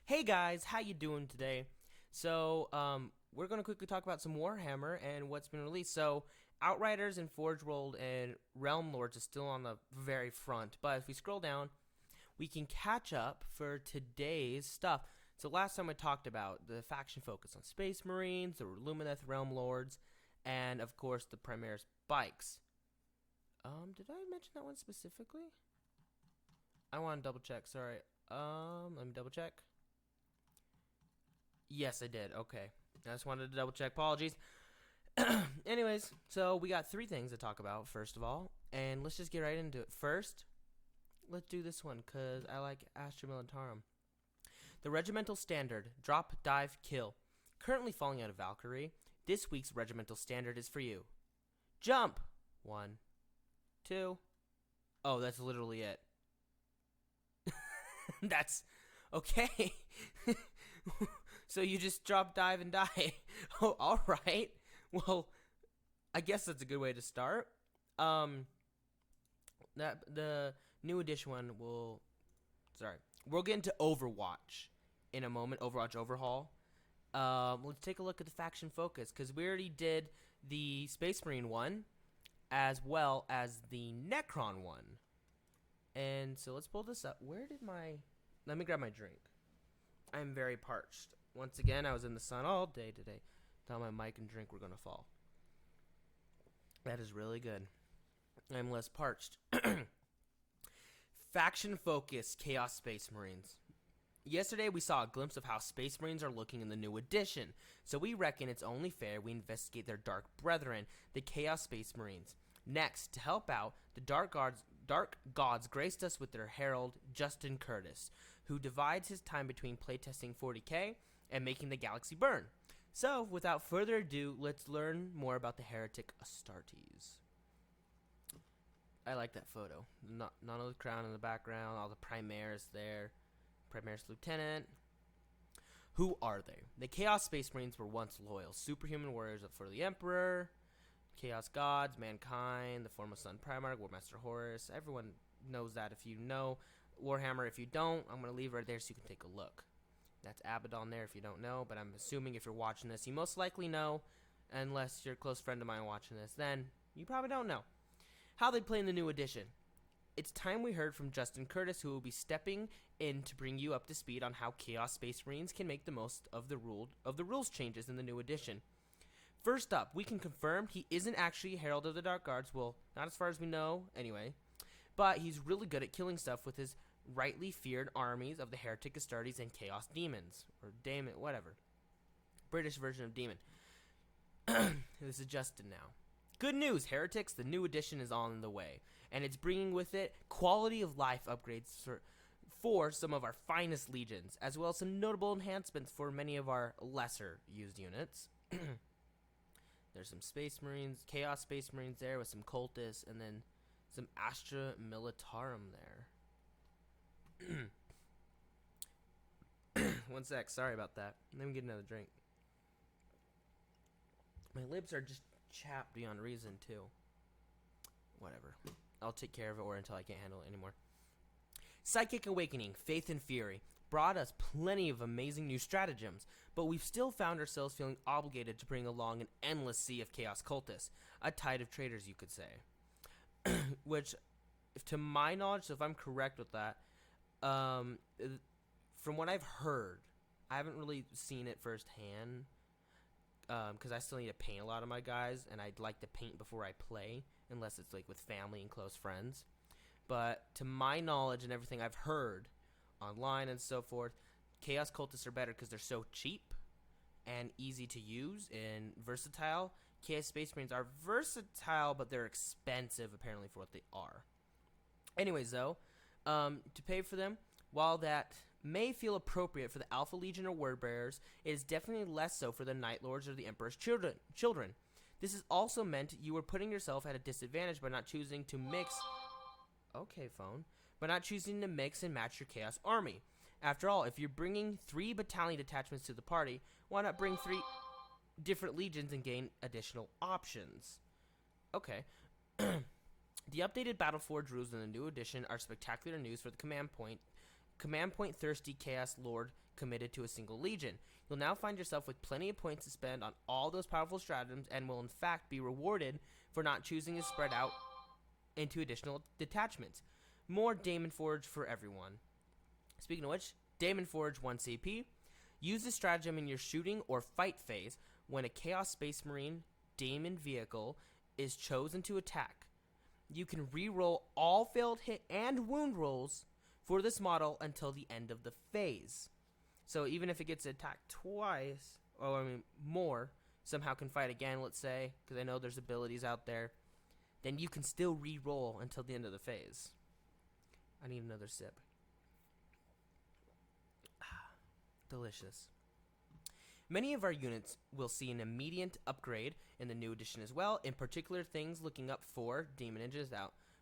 Hey guys, how you doing today? We're gonna quickly talk about some Warhammer and what's been released. So, Outriders and Forge World and Realm Lords is still on the very front, but if we scroll down, we can catch up for today's stuff. So last time I talked about the faction focus on Space Marines, the Lumineth Realm Lords, and of course the Primaris bikes. Did I mention that one specifically? I want to double check. Sorry. Let me double check. Yes, I did. Okay. I just wanted to double check. Apologies. Anyways, so we got three things to talk about, first of all. And let's just get right into it. First, let's do this one, because I like Astra Militarum. The Regimental Standard. Drop, dive, kill. Currently falling out of Valkyrie. This week's Regimental Standard is for you. Jump! 1, 2. Oh, that's literally it. That's okay. So you just drop, dive, and die. Oh, all right. Well, I guess that's a good way to start. That the new edition one will. Sorry, we'll get into Overwatch in a moment. Overwatch Overhaul. Let's take a look at the faction focus because we already did the Space Marine one, as well as the Necron one. And so let's pull this up. Where did my... Let me grab my drink. I'm very parched. Once again, I was in the sun all day today. Thought my mic and drink were going to fall. That is really good. I'm less parched. Faction Focus Chaos Space Marines. Yesterday, we saw a glimpse of how Space Marines are looking in the new edition, so we reckon it's only fair we investigate their Dark Brethren, the Chaos Space Marines. Next, to help out, the Dark Gods graced us with their herald, Justin Curtis, who divides his time between playtesting 40k and making the galaxy burn. So, without further ado, let's learn more about the heretic Astartes. I like that photo. None of the crown in the background, all the Primaris there. Primaris Lieutenant. Who are they? The Chaos Space Marines were once loyal, superhuman warriors for the Emperor, Chaos Gods, Mankind, the Formless Sun Primarch, Warmaster Horus. Everyone knows that if you know Warhammer. If you don't, I'm going to leave it right there so you can take a look. That's Abaddon there if you don't know, but I'm assuming if you're watching this, you most likely know, unless you're a close friend of mine watching this, then you probably don't know. How they play in the new edition. It's time we heard from Justin Curtis, who will be stepping in to bring you up to speed on how Chaos Space Marines can make the most of the rules changes in the new edition. First up, we can confirm he isn't actually a Herald of the Dark Guards, well, not as far as we know, anyway, but he's really good at killing stuff with his rightly feared armies of the Heretic Astartes and Chaos Demons, or Daemon, whatever. British version of Demon. This is Justin now. Good news, Heretics, the new edition is on the way, and it's bringing with it quality of life upgrades for some of our finest legions, as well as some notable enhancements for many of our lesser used units. There's some Space Marines, Chaos Space Marines there with some Cultists, and then some Astra Militarum there. 1 sec, sorry about that. Let me get another drink. My lips are just chapped beyond reason, too. Whatever. I'll take care of it or until I can't handle it anymore. Psychic Awakening, Faith and Fury brought us plenty of amazing new stratagems, but we've still found ourselves feeling obligated to bring along an endless sea of Chaos Cultists, a tide of traitors, you could say. Which, if to my knowledge, so if I'm correct with that, from what I've heard, I haven't really seen it firsthand, because I still need to paint a lot of my guys, and I'd like to paint before I play, unless it's like with family and close friends. But to my knowledge and everything I've heard online and so forth, Chaos Cultists are better because they're so cheap and easy to use and versatile. Chaos Space Marines are versatile, but they're expensive apparently for what they are. Anyways, though, to pay for them, while that may feel appropriate for the Alpha Legion or Wordbearers, it is definitely less so for the Night Lords or the Emperor's children. This is also meant you are putting yourself at a disadvantage by not choosing to mix... Okay, phone. By not choosing to mix and match your Chaos army. After all, if you're bringing 3 battalion detachments to the party, why not bring 3 different legions and gain additional options? Okay. The updated Battleforge rules in the new edition are spectacular news for the command point command point thirsty Chaos Lord committed to a single legion. You'll now find yourself with plenty of points to spend on all those powerful stratagems and will in fact be rewarded for not choosing to spread out into additional detachments. More Daemon Forge for everyone. Speaking of which, Daemon Forge 1 CP. Use this stratagem in your shooting or fight phase when a Chaos Space Marine Daemon vehicle is chosen to attack. You can re-roll all failed hit and wound rolls for this model until the end of the phase. So even if it gets attacked twice, or more, somehow can fight again, let's say, because I know there's abilities out there, then you can still re-roll until the end of the phase. I need another sip. Delicious. Many of our units will see an immediate upgrade in the new edition as well, in particular things looking up for Demon Ninjas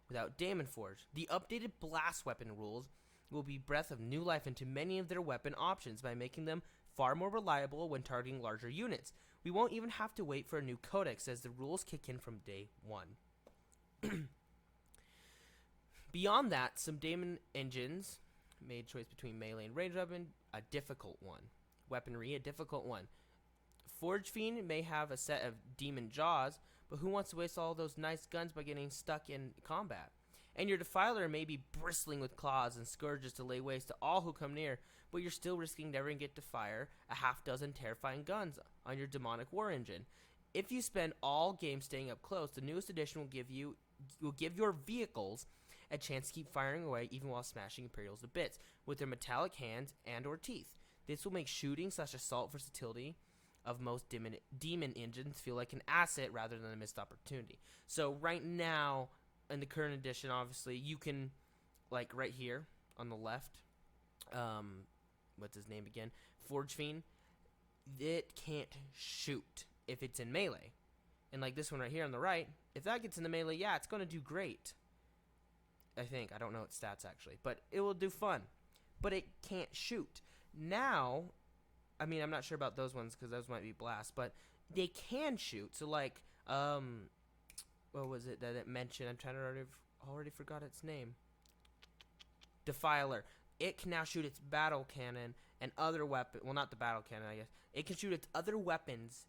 without Daemon Forge. The updated blast weapon rules will be breath of new life into many of their weapon options by making them far more reliable when targeting larger units. We won't even have to wait for a new codex as the rules kick in from day 1. Beyond that, some Daemon engines made choice between melee and range weapon, a difficult one. Weaponry, a difficult one. Forge Fiend may have a set of demon jaws, but who wants to waste all those nice guns by getting stuck in combat? And your Defiler may be bristling with claws and scourges to lay waste to all who come near, but you're still risking never get to fire a half dozen terrifying guns on your demonic war engine. If you spend all game staying up close, the newest edition will give your vehicles a chance to keep firing away even while smashing Imperials to bits with their metallic hands and or teeth. This will make shooting / assault versatility of most demon engines feel like an asset rather than a missed opportunity. So right now, in the current edition, obviously, you can, like right here on the left, what's his name again? Forge Fiend, it can't shoot if it's in melee. And like this one right here on the right, if that gets in the melee, yeah, it's going to do great. I think. I don't know its stats actually, but it will do fun. But it can't shoot. Now, I mean, I'm not sure about those ones because those might be blast, but they can shoot. So like, what was it that it mentioned? I'm trying to already forgot its name. Defiler. It can now shoot its battle cannon and other weapon. Well, not the battle cannon, I guess. It can shoot its other weapons,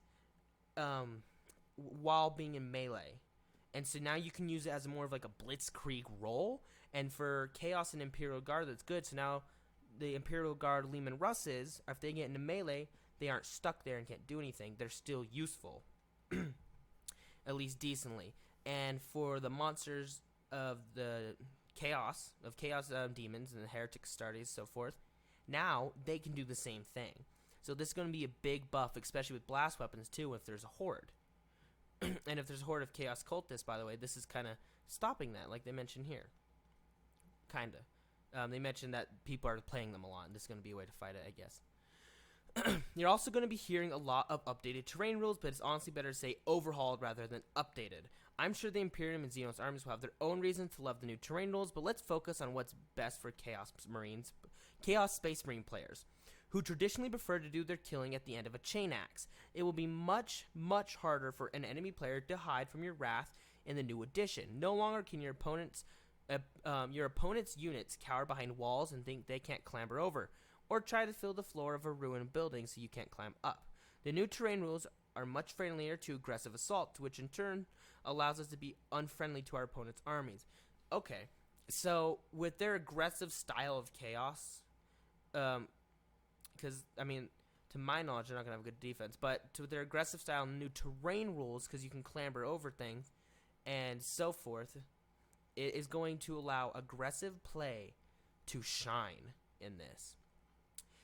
while being in melee. And so now you can use it as more of like a blitzkrieg role. And for Chaos and Imperial Guard, that's good. So now the Imperial Guard Leman Russes, if they get into melee, they aren't stuck there and can't do anything. They're still useful. At least decently. And for the monsters of the Chaos demons and the Heretic Astartes, so forth, now they can do the same thing. So this is going to be a big buff, especially with blast weapons too, if there's a horde. And if there's a horde of Chaos Cultists, by the way, this is kind of stopping that, like they mentioned here. Kind of. They mentioned that people are playing them a lot, and this is going to be a way to fight it, I guess. You're also going to be hearing a lot of updated terrain rules, but it's honestly better to say overhauled rather than updated. I'm sure the Imperium and Xenos armies will have their own reasons to love the new terrain rules, but let's focus on what's best for Chaos Space Marine players, who traditionally prefer to do their killing at the end of a chain axe. It will be much, much harder for an enemy player to hide from your wrath in the new edition. No longer can your opponent's units cower behind walls and think they can't clamber over, or try to fill the floor of a ruined building so you can't climb up. The new terrain rules are much friendlier to aggressive assault, which in turn allows us to be unfriendly to our opponent's armies. Okay, so with their aggressive style of chaos, because, I mean, to my knowledge, they're not going to have good defense, but to their aggressive style and new terrain rules, because you can clamber over things and so forth, it is going to allow aggressive play to shine in this.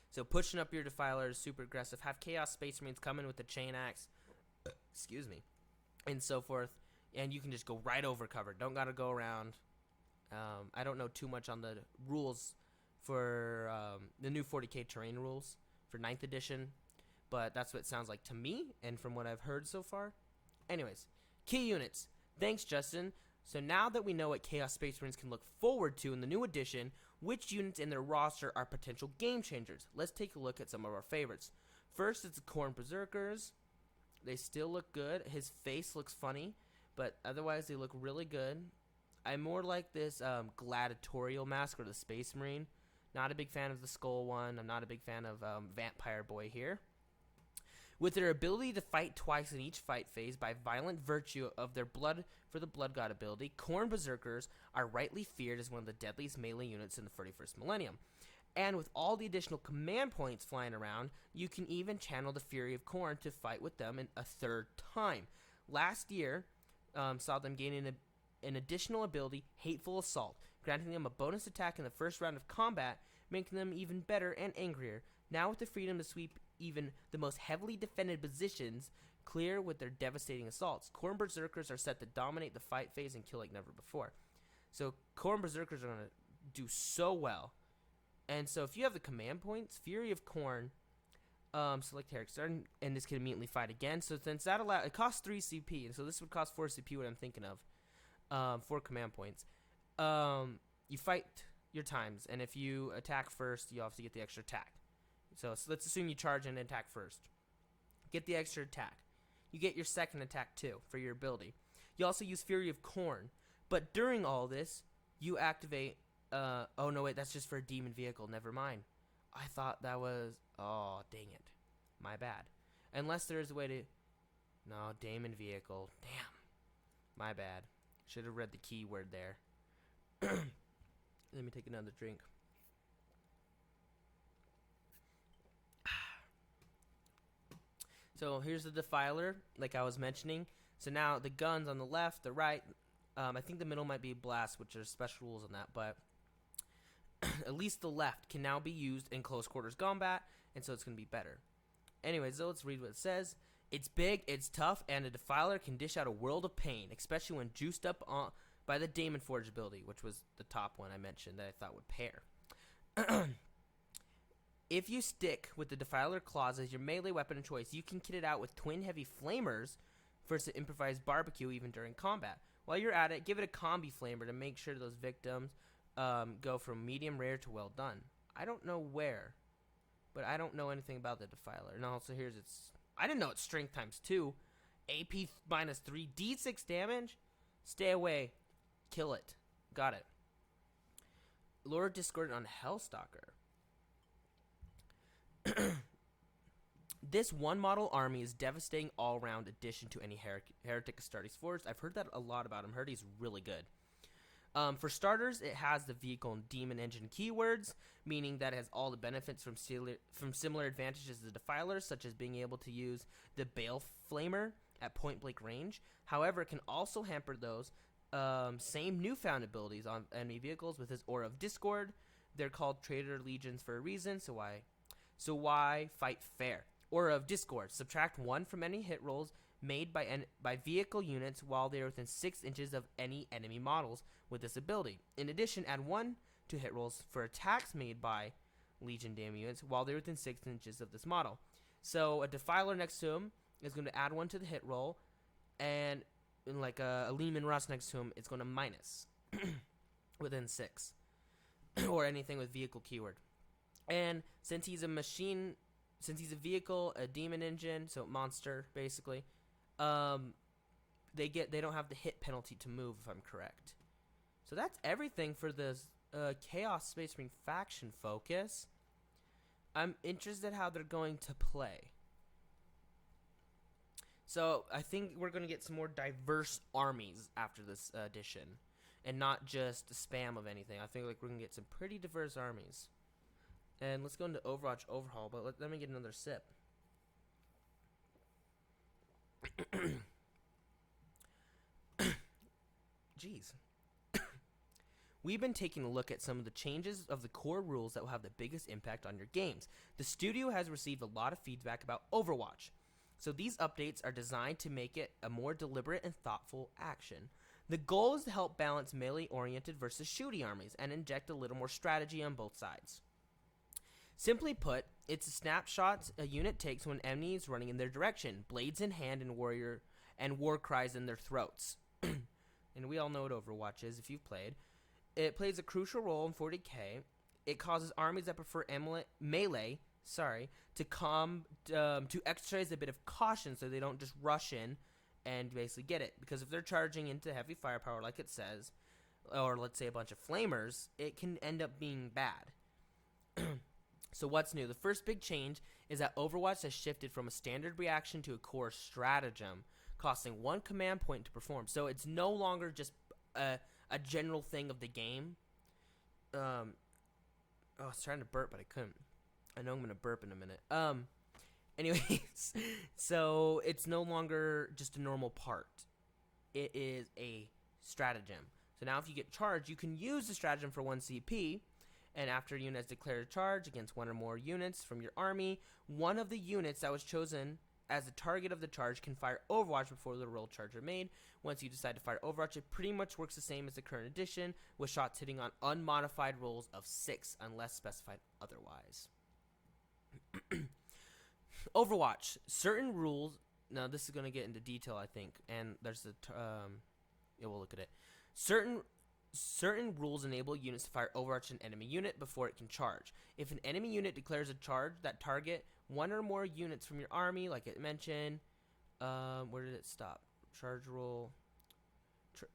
So pushing up your Defiler is super aggressive. Have Chaos Space Marines come in with the chain axe, excuse me, and so forth, and you can just go right over cover. Don't got to go around. I don't know too much on the rules for the new 40k terrain rules for 9th edition, but that's what it sounds like to me and from what I've heard so far. Anyways, key units. Thanks, Justin. So now that we know what Chaos Space Marines can look forward to in the new edition, which units in their roster are potential game changers? Let's take a look at some of our favorites. First, it's the Khorne Berserkers. They still look good. His face looks funny, but otherwise they look really good. I more like this gladiatorial mask or the Space Marine. Not a big fan of the skull one. I'm not a big fan of Vampire Boy here. With their ability to fight twice in each fight phase by violent virtue of their blood for the Blood God ability, Khorne Berserkers are rightly feared as one of the deadliest melee units in the 31st millennium. And with all the additional command points flying around, you can even channel the Fury of Khorne to fight with them a third time. Last year saw them gaining an additional ability, Hateful Assault, granting them a bonus attack in the first round of combat, making them even better and angrier. Now with the freedom to sweep even the most heavily defended positions clear with their devastating assaults, Khorne Berserkers are set to dominate the fight phase and kill like never before. So Khorne Berserkers are going to do so well. And so if you have the command points, Fury of Khorne, select character, and this can immediately fight again. So since that it costs 3 CP, and so this would cost 4 CP, what I'm thinking of, 4 command points. You fight your times, and if you attack first, you obviously get the extra attack. So let's assume you charge and attack first. Get the extra attack. You get your second attack too for your ability. You also use Fury of Khorne, but during all this, you activate. Oh no, wait, that's just for a demon vehicle. Never mind. I thought that was. Oh, dang it, my bad. Unless there is a way to. No, demon vehicle. Damn, my bad. Should have read the keyword there. Let me take another drink. So here's the Defiler, like I was mentioning. So now the guns on the left, the right, I think the middle might be blast, which are special rules on that, but at least the left can now be used in close quarters combat, and so it's going to be better. Anyways, so let's read what it says. It's big, it's tough, and a Defiler can dish out a world of pain, especially when juiced up by the Daemon Forge ability, which was the top one I mentioned that I thought would pair. If you stick with the Defiler Claws as your melee weapon of choice, you can kit it out with Twin Heavy Flamers versus improvised barbecue even during combat. While you're at it, give it a combi flamer to make sure those victims go from medium rare to well done. I don't know where, but I don't know anything about the Defiler. And also here's its. I didn't know it's strength times 2, AP minus 3, D6 damage. Stay away, kill it. Got it. Lord Discord on Hellstalker. This one model army is devastating all-round addition to any Heretic Astartes force. I've heard that a lot about him. Heard he's really good. For starters, it has the vehicle and demon engine keywords, meaning that it has all the benefits from similar advantages to the Defiler, such as being able to use the Bale Flamer at point-blank range. However, it can also hamper those same newfound abilities on enemy vehicles with his Aura of Discord. They're called Traitor Legions for a reason, so why fight fair? Aura of Discord. Subtract 1 from any hit rolls made by vehicle units while they are within 6 inches of any enemy models with this ability. In addition, add 1 to hit rolls for attacks made by Legion Daemon units while they're within 6 inches of this model. So a Defiler next to him is going to add 1 to the hit roll, and like a Lehman Russ next to him, it's going to minus within 6 or anything with vehicle keyword. And since he's a machine, since he's a vehicle, a demon engine, so monster basically, they don't have the hit penalty to move, if I'm correct. So that's everything for this Chaos Space Marine faction focus. I'm interested how they're going to play. So I think we're going to get some more diverse armies after this edition, and not just a spam of anything. I think like we're going to get some pretty diverse armies. And let's go into Overwatch Overhaul, but let me get another sip. Jeez. We've been taking a look at some of the changes of the core rules that will have the biggest impact on your games. The studio has received a lot of feedback about Overwatch, so these updates are designed to make it a more deliberate and thoughtful action. The goal is to help balance melee-oriented versus shooty armies and inject a little more strategy on both sides. Simply put, it's a snapshot a unit takes when enemy is running in their direction, blades in hand and war cries in their throats. And we all know what Overwatch is if you've played. It plays a crucial role in 40k. It causes armies that prefer melee, to exercise a bit of caution so they don't just rush in and basically get it. Because if they're charging into heavy firepower like it says, or let's say a bunch of flamers, it can end up being bad. So what's new? The first big change is that Overwatch has shifted from a standard reaction to a core stratagem, costing 1 command point to perform. So it's no longer just a general thing of the game. I was trying to burp, but I couldn't. I know I'm going to burp in a minute. Anyways, so it's no longer just a normal part. It is a stratagem. So now if you get charged, you can use the stratagem for 1 CP, and after a unit has declared a charge against 1 or more units from your army, one of the units that was chosen as the target of the charge can fire Overwatch before the roll charge are made. Once you decide to fire Overwatch, it pretty much works the same as the current edition, with shots hitting on unmodified rolls of 6 unless specified otherwise. Overwatch. Certain rules. Now this is going to get into detail, I think, and there's the we'll look at it. Certain rules enable units to fire Overwatch an enemy unit before it can charge. If an enemy unit declares a charge that target 1 or more units from your army, like it mentioned, where did it stop? Charge roll.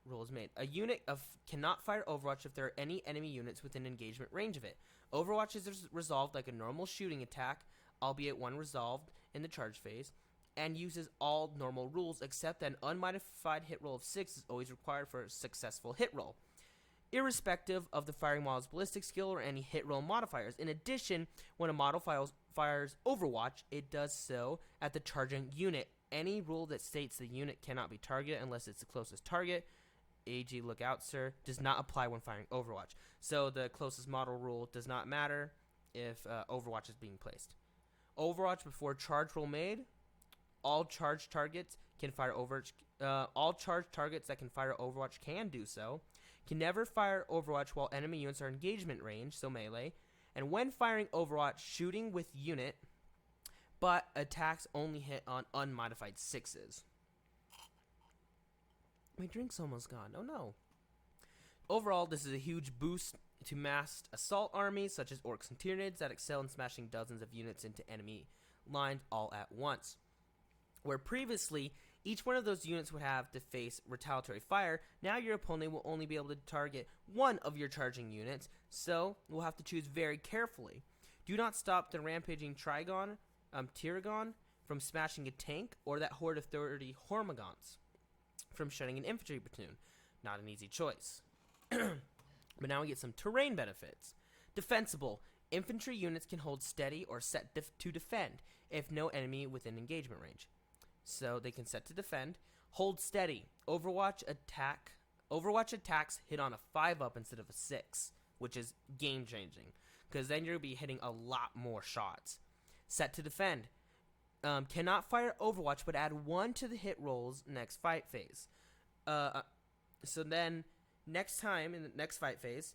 Roll is made. A unit cannot fire Overwatch if there are any enemy units within engagement range of it. Overwatch is resolved like a normal shooting attack, albeit one resolved in the charge phase, and uses all normal rules except that an unmodified hit roll of 6 is always required for a successful hit roll, irrespective of the firing model's ballistic skill or any hit roll modifiers. In addition, when a model fires Overwatch, it does so at the charging unit. Any rule that states the unit cannot be targeted unless it's the closest target, AG look out sir, does not apply when firing Overwatch. So the closest model rule does not matter if Overwatch is being placed. Overwatch before charge roll made. All charged targets can fire Overwatch. All charged targets that can fire Overwatch can do so. Can never fire Overwatch while enemy units are engagement range, so melee. And when firing Overwatch, shooting with unit, but attacks only hit on unmodified 6s. My drink's almost gone. Oh no. Overall, this is a huge boost to massed assault armies such as Orcs and Tyranids that excel in smashing dozens of units into enemy lines all at once. Where previously, each one of those units would have to face retaliatory fire, now your opponent will only be able to target one of your charging units, so we'll have to choose very carefully. Do not stop the rampaging Tyragon from smashing a tank, or that horde of 30 Hormigons from shutting an infantry platoon. Not an easy choice. But now we get some terrain benefits. Defensible. Infantry units can hold steady or set to defend if no enemy within engagement range. So they can set to defend. Hold steady. Overwatch attacks hit on a 5-up instead of a 6, which is game changing, because then you'll be hitting a lot more shots. Set to defend. Cannot fire Overwatch, but add 1 to the hit rolls next fight phase. So then next time in the next fight phase,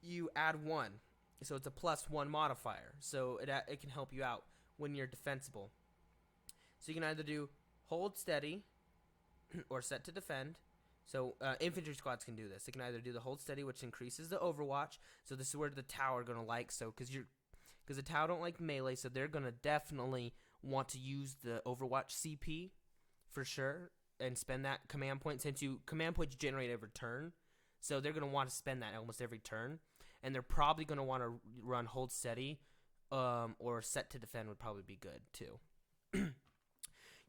you add 1. So it's a +1 modifier. So it can help you out when you're defensible. So you can either do hold steady or set to defend. So infantry squads can do this. They can either do the hold steady, which increases the Overwatch. So this is where the Tau are going to like. So because the Tau don't like melee, so they're going to definitely want to use the Overwatch CP for sure and spend that command point, since command points generate every turn. So they're going to want to spend that almost every turn. And they're probably going to want to run hold steady or set to defend would probably be good too.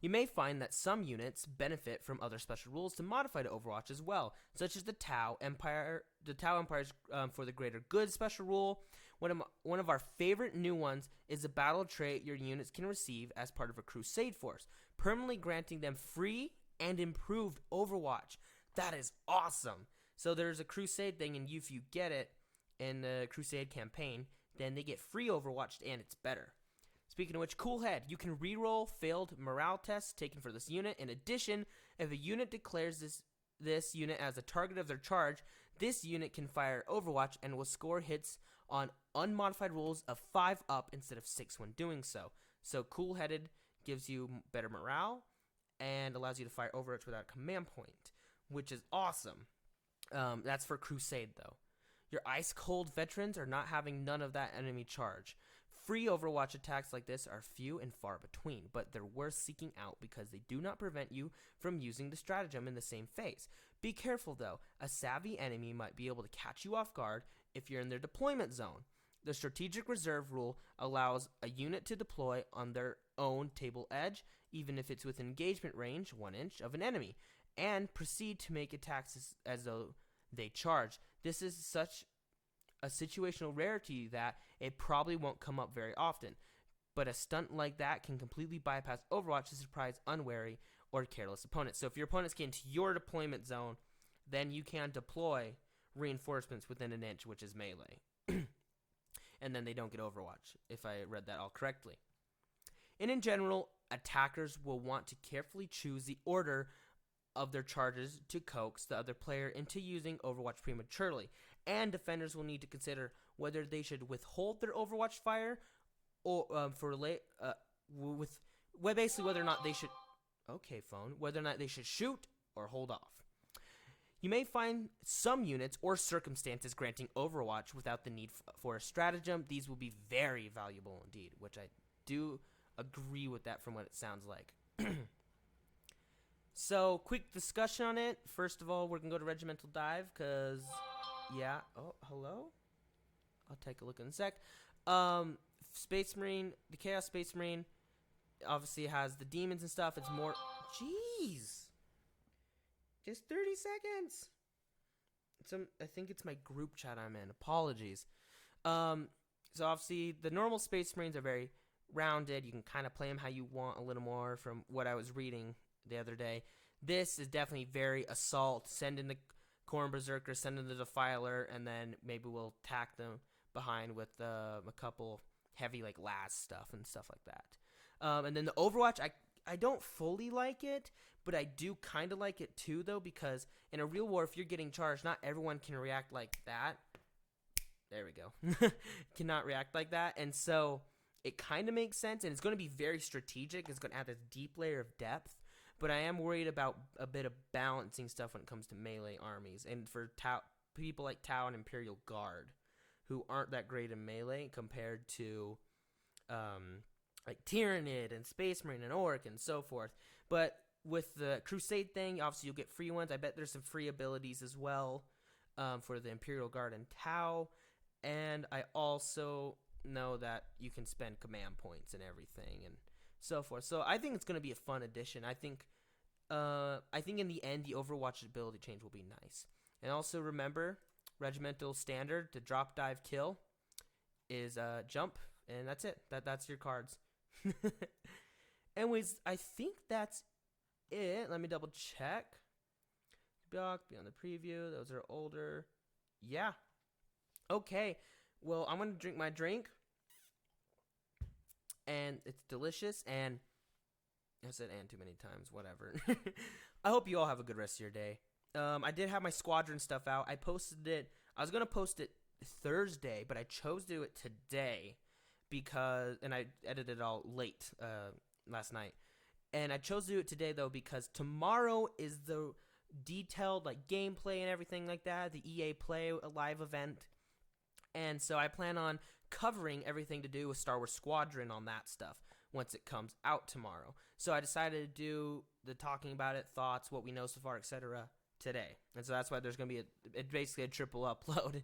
You may find that some units benefit from other special rules to modify to Overwatch as well, such as the Tau Empire. The Tau Empire's for the greater good special rule. One of our favorite new ones is the battle trait your units can receive as part of a Crusade force, permanently granting them free and improved Overwatch. That is awesome. So there's a Crusade thing, and if you get it in the Crusade campaign, then they get free Overwatch, and it's better. Speaking of which, cool head. You can reroll failed morale tests taken for this unit. In addition, if a unit declares this unit as a target of their charge, this unit can fire Overwatch and will score hits on unmodified rolls of 5-up instead of 6 when doing so. So cool-headed gives you better morale and allows you to fire Overwatch without a command point, which is awesome. That's for Crusade, though. Your ice-cold veterans are not having none of that enemy charge. Free Overwatch attacks like this are few and far between, but they're worth seeking out because they do not prevent you from using the stratagem in the same phase. Be careful though, a savvy enemy might be able to catch you off guard if you're in their deployment zone. The strategic reserve rule allows a unit to deploy on their own table edge, even if it's within engagement range, 1 inch, of an enemy, and proceed to make attacks as though they charge. This is such a situational rarity that it probably won't come up very often, but a stunt like that can completely bypass Overwatch to surprise unwary or careless opponents. So if your opponents get into your deployment zone, then you can deploy reinforcements within an inch, which is melee. And then they don't get Overwatch, if I read that all correctly. And in general, attackers will want to carefully choose the order of their charges to coax the other player into using Overwatch prematurely. And defenders will need to consider whether they should withhold their Overwatch fire or basically whether or not they should whether or not they should shoot or hold off. You may find some units or circumstances granting Overwatch without the need for a stratagem. These will be very valuable indeed, which I do agree with that from what it sounds like. So, quick discussion on it. First of all, we're going to go to Regimental Dive, because, yeah. Oh, hello? I'll take a look in a sec. Space Marine, the Chaos Space Marine, obviously has the demons and stuff. It's more... Jeez! Just 30 seconds! I think it's my group chat I'm in. Apologies. So, obviously, the normal Space Marines are very rounded. You can kind of play them how you want a little more from what I was reading the other day. This is definitely very assault. Send in the Corn Berserker, send in the Defiler, and then maybe we'll tack them behind with a couple heavy like last stuff and stuff like that. And then the Overwatch, I don't fully like it, but I do kind of like it too, though, because in a real war, if you're getting charged, not everyone can react like that. There we go. Cannot react like that, and so it kind of makes sense, and it's going to be very strategic. It's going to add this deep layer of depth. But I am worried about a bit of balancing stuff when it comes to melee armies. And for people like Tau and Imperial Guard, who aren't that great in melee compared to like Tyrannid and Space Marine and Orc and so forth. But with the Crusade thing, obviously you'll get free ones. I bet there's some free abilities as well for the Imperial Guard and Tau. And I also know that you can spend command points and everything and so forth. So I think it's going to be a fun addition. I think in the end, the Overwatch ability change will be nice. And also remember, Regimental Standard to drop, dive, kill is jump, and that's it. That's your cards. Anyways, I think that's it. Let me double check. Beyond the preview. Those are older. Yeah. Okay. Well, I'm going to drink my drink. And it's delicious, and I said "and" too many times, whatever. I hope you all have a good rest of your day. I did have my squadron stuff out. I posted it. I was going to post it Thursday, but I chose to do it today and I edited it all late last night. And I chose to do it today, though, because tomorrow is the detailed like gameplay and everything like that, the EA Play live event. And so I plan on covering everything to do with Star Wars Squadron on that stuff once it comes out tomorrow. So I decided to do the talking about it, thoughts, what we know so far, etc. today. And so that's why there's going to be basically a triple upload.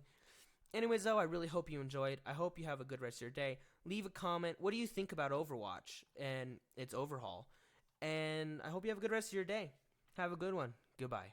Anyways, though, I really hope you enjoyed. I hope you have a good rest of your day. Leave a comment. What do you think about Overwatch and its overhaul? And I hope you have a good rest of your day. Have a good one. Goodbye.